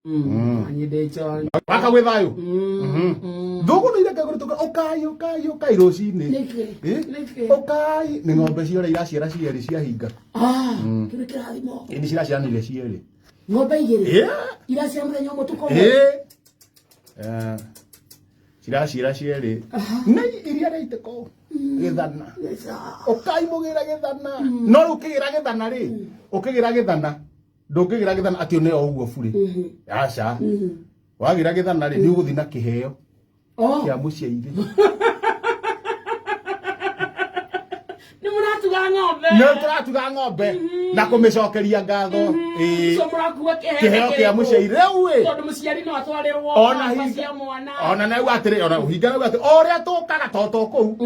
Anyidecho. Waka we thayo. Ndugu no ireka gutuka okai rucini. Okai ni ng'ombe ciora iraciara cieri ciahinga. Kire kirathimo. Ni ciraciaranire cieri. Ng'ombe igiri. Iraciara muthenya umwe tuko. Ciraciara cieri. Na iria reiteko. Githana. Okai mugira githana. No rukigira githana ri. Ukigira githana. Ndungigira githana ati one o uguo buri. Aca. Wagira githana ri ni uguthi na kiheo. Kia muciaire. Ni muratuga ng'ombe. No turatuga ng'ombe na kumicokeria ngatho. So murakuwa Kiheo kia muciaire we. Tondu muciari no atwarirwo Ona hinga mwana. Ona na atiri ona hinga na atiri oria tukaga toto kuu.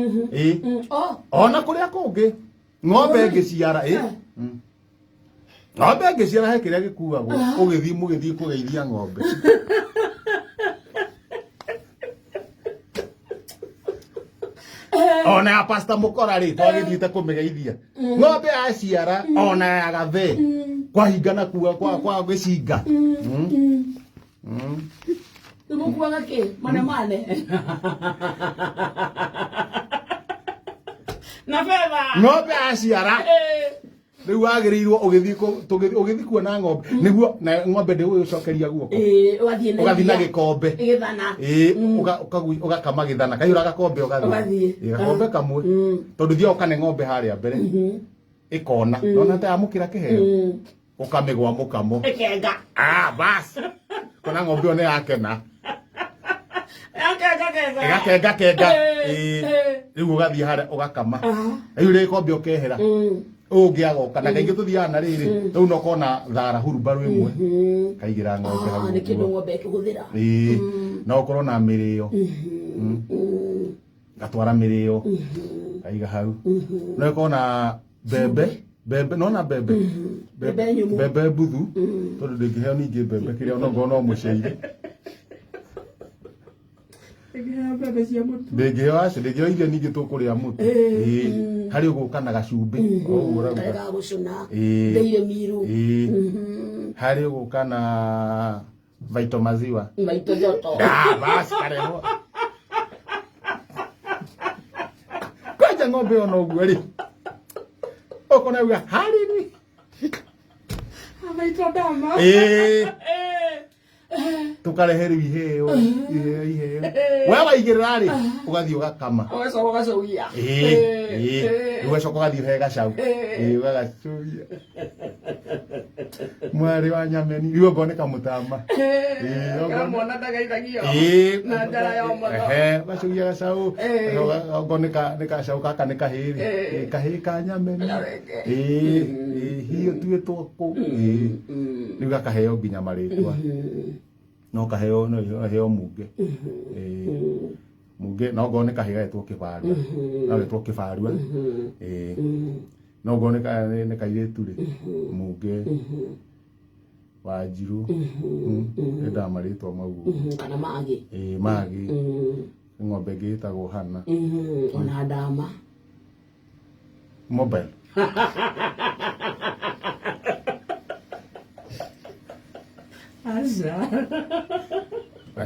Ona kuria kungi ng'ombe ngiciara ng'ombe ngiciara he kiria gikuagwo ugithii mugithii kugeithia ng'ombe. Ona ya pasta mukora ri twagithiite kumigeithia ng'ombe aciara ona ya gathe kwahingana kuwa kwa gicinga. Tumukuaga ki mane na beba ng'ombe aciara riu wagirirwo ugithi kuona ng'ombe niguo na ng'ombe ndi ucokeria guoko ugathi na gikombe githana ugakama githana kaiyura gakombe ugathi gakombe kamwe tondu thio ukane ng'ombe haria mbere ikona nona ta amukira kiheo ukamigwa mukamo ikenga bas kona ng'ombe one yakena kenga riu ugathi haria ugakama riu rikombe ukehera ungiagoka na kaingi tuthiaga na riri riu no kona thara hurubaru imwe kaigira ng'ombe hau ni kindu ng'ombe ikuhuthira no korwo na mirio gatwara mirio kaiga hau no kona bebe no na bebe buthu tondu ndingiheo ningi bebe kiria no ngona muceire ndingiheo acio ndingiheo irio ningi tukuria mutu hari uguka na gacumbi ga gucuna ndeire miru hari uguka na vaito maziwa vaito joto basi kareho kwaja ng'ombe ona uguo ri ukona uga hari ni vaito dama tukarehe riu iheo we waigirira ri ugathi ugakama ugacauia riu ugacoka ugathi uhe gacau ugagacuia mwari wa nyameni riu ngoneka mutama mwana ndagaithagio na njara ya motho ugacuia gacau ngoneka ni gacau kaka ni kahiri kahiri ka nyameni hiyo tuitwo ku riu gakaheo nginya maritwa no kaheo no heo muge muge no gone kahiga etwo kibarua no etwo kibarua no gone ka ne kairetu ri muge wajiru enda maritwa mau kana magi magi ng'ombe ngitagwo hana ona ndama mobile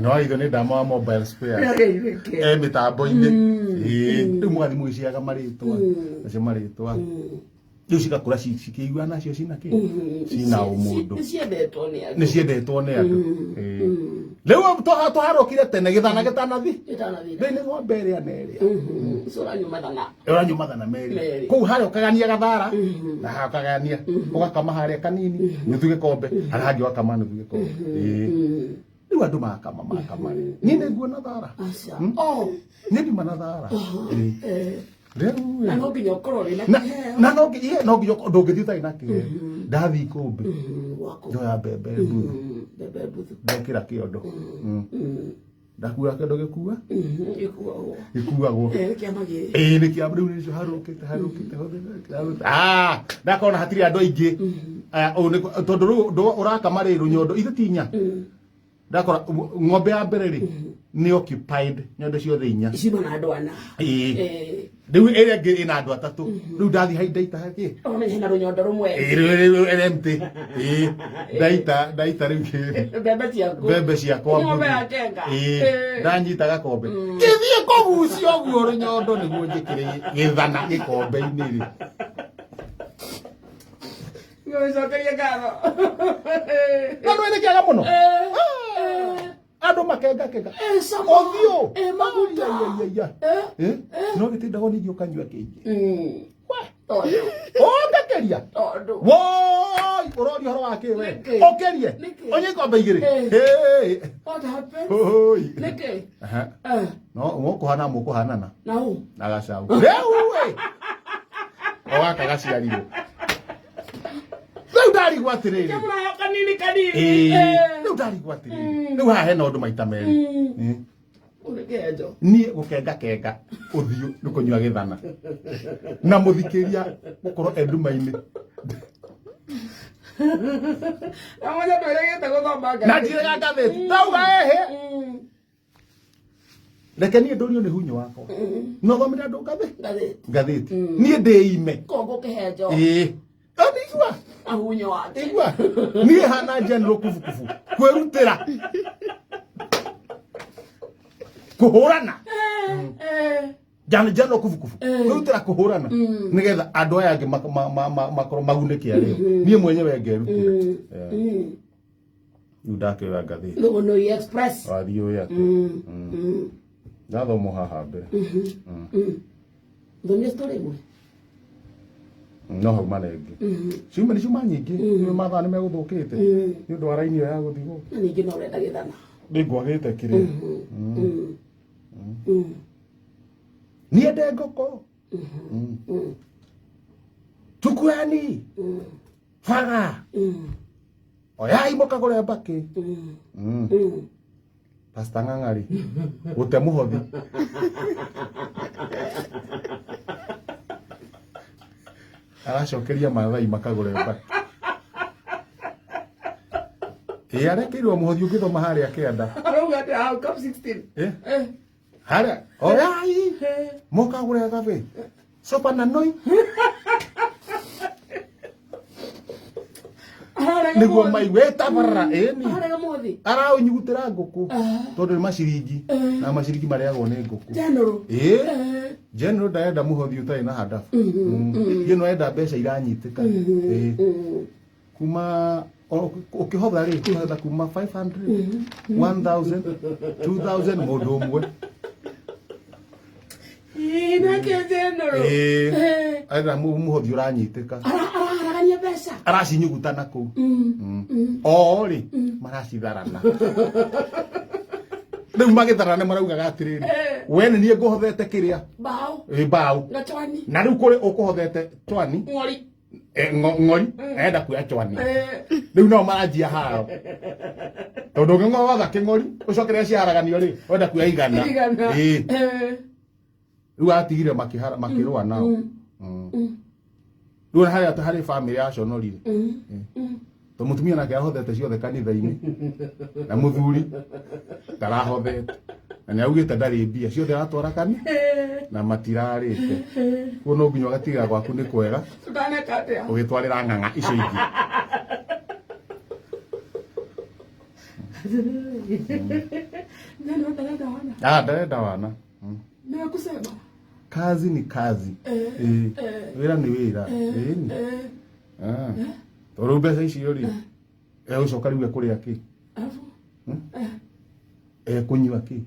no itho ni ndama wa mobile spare mitambo-ini riu mwathi mwiciaga maritwa acio maritwa riu cigakura cikĩigua nacio cina cina ũmũndũ nĩ ciendetwo nĩ andũ riu tũharũkire tene gĩthana gĩtanathi thĩinĩ ng'ombe ĩrĩa na ĩrĩa ũranyumathana merĩ kũu harĩa ũkagania gathara na harĩa ũkagania ũgakama harĩa kanini nuthu gĩkombe harĩa hangĩ ũgakama nuthu gĩkombe riu andũ makama niĩ nĩ nguona thara nĩ ndiuma na thara na no nginya ukorwo ri na kiheo na no nginya ndũngĩthiĩ ũtarĩ na kiheo ndathi ikũmbĩ njoya mbembe mbuthu ndekĩra kĩondo ndakua kĩondo gĩkua gĩkuagwo nĩ kĩama rĩu nĩcio harũkĩte ndakona hatirĩ andũ aingĩ tondũ rĩu ũrakama rĩ rũnyondo ithe tinya ndakora ng'ombe ya mbere ri ni occupied nyondo ciothe inya Icima na andũ ana. riu ĩrĩa ĩngĩ ĩna andũ atatũ riu ndathi hai ndaita haki Ona hena rũnyondo rũmwe. riu empty ndaita riu mbembe ciakwa Ng'ombe ya kenga. ndanyita gakombe gĩthiĩ kũgucia ũguo rũnyondo nĩguo njĩkĩre gĩthana gĩkombe-inĩ ri Ngũcokeria ngatho. na ndũ ĩrĩ kĩega mũno andũ makenga othio no gĩtindagwo ningĩ ũkanyua kĩingĩ ũngakeria woi ũroria ũhoro wa kĩ we ũkerie onye ikombe igĩrĩ no mũkũhanana na gacaũ rĩu we ogaka gaciarirwo rĩu ndarigwo atĩrĩrĩ rĩu ndarigwo atĩrĩrĩ rĩu haha hena ũndũ maita merĩ niĩ gũkenga ũthiũ nĩ kũnyua gĩthana na mũthikĩria gũkorwo enduma-inĩ na ndirega ngathĩti ndauga ehe reke niĩ ndũrio nĩ hunyo wakwa no thomere andũ ngathĩti niĩ ndĩime anigua ahunyo wake igua niĩ hana general kubukubu kwĩrutĩra kuhurana general kubukubu kwĩrutĩra kuhurana nigetha andũ aya angĩ makorwo magunĩke arĩo niĩ mwenyewe ngerutĩra rĩu ndakĩoya ngathĩti Lũgũnũ Express wathiĩ ũyũ atĩ ndathoma haha mbere thomia story imwe no hau marenge ciuma nĩ ciuma nyingĩ mathaa nĩ megũthũkĩte nĩ ũndũ wa raini ĩyo ya gũthigwo na ningĩ no ũrenda gĩthana nĩ ngwagĩte kĩrĩa niĩ ndĩ ngũkũ tukuani baga oyai mũkagũre mbakĩ Pastor Ng'ang'ari gũte mũhothi aracokeria mathai makagũre mbakĩ arekeirwo mũhothi ũngĩthoma harĩa kĩanda arauga atĩ how come 16 harĩa oyai mũkagũre gabĩ sopa na noi nĩguo maigwĩta barra ĩni araũnyugutĩra ngũkũ tondũ nĩ maciringi na maciringi marĩagwo nĩ ngũkũ general ndarenda mũhothi ũtarĩ na handabu gĩ no enda mbeca iranyitĩka kuma ũkĩhotha rĩ kũhetha kuma 500 1000 2000 mũndũ ũmwe aitha mũhothi ũranyitĩka aracinyuguta na kũu o rĩ maracitharana rĩu magĩtharana maraugaga atĩrĩrĩ we nĩ niĩ ngũhothete kĩrĩa mbaũ na rĩu kũrĩ ũkũhothete twani ng'ori enda kuoya twani rĩu nao maranjia haro tondũ ũngĩng'otha kĩng'ori ũcoke rĩrĩa ciaharaganio rĩ wenda kuoya igana rĩu atigire makĩrũa nao rĩu harĩa harĩ bamĩrĩ yaconorire to mũtumia nake ahothete ciothe kanitha-inĩ na mũthuri ndarahothete na nĩ augĩte ndarĩ mbia ciothe aratwara kani na matirarĩte kuo no nginya ũgatigĩra gwaku nĩ kwega ũgĩtwarĩra ng'ang'a icio ingĩ ndarenda wana kazi ni kazi wĩra nĩ wĩra tondũ mbeca icio rĩ egũcoka rĩu ekũrĩa kĩ ekũnyua kĩ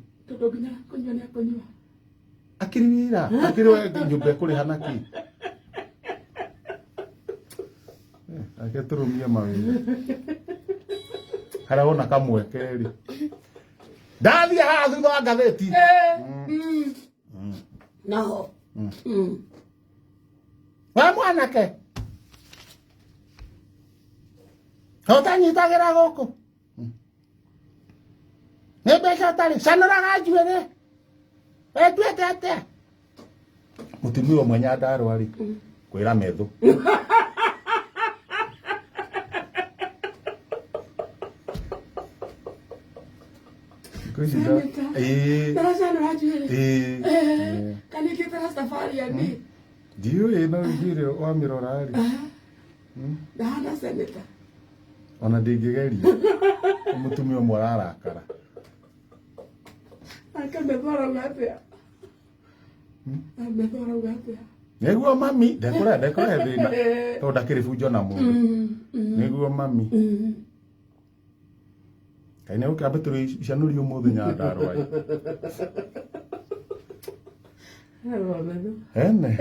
akĩrĩ wĩra akĩrĩ nyũmba ekũrĩha na kĩ ake tũrũmie mawĩra harĩa wona kamweke rĩ ndathiĩ haha thutha wa ngathĩti naho we mwanake ũtanyitagĩra gũkũ nĩ mbeca ũtarĩ canũraga njuĩrĩ ĩtuĩte atĩa mũtumia ũmwe Nyandarũa rĩ kwĩra methũ Kuishi da. Darasani wajue. Eh. Kanikita Rastafari yani. Ndio ino ngire wa mirorari. Dana seneta. Ona ndingigeria. Mutumia umwe ararakara. Akamethora ngatia. Amethora ngatia. Niguo mami, ndekora thina. To ndakiri bunjo na mundu. Niguo mami. Kaine ukambe turi icanuri umuthi nyandarwa. Hello, Ene.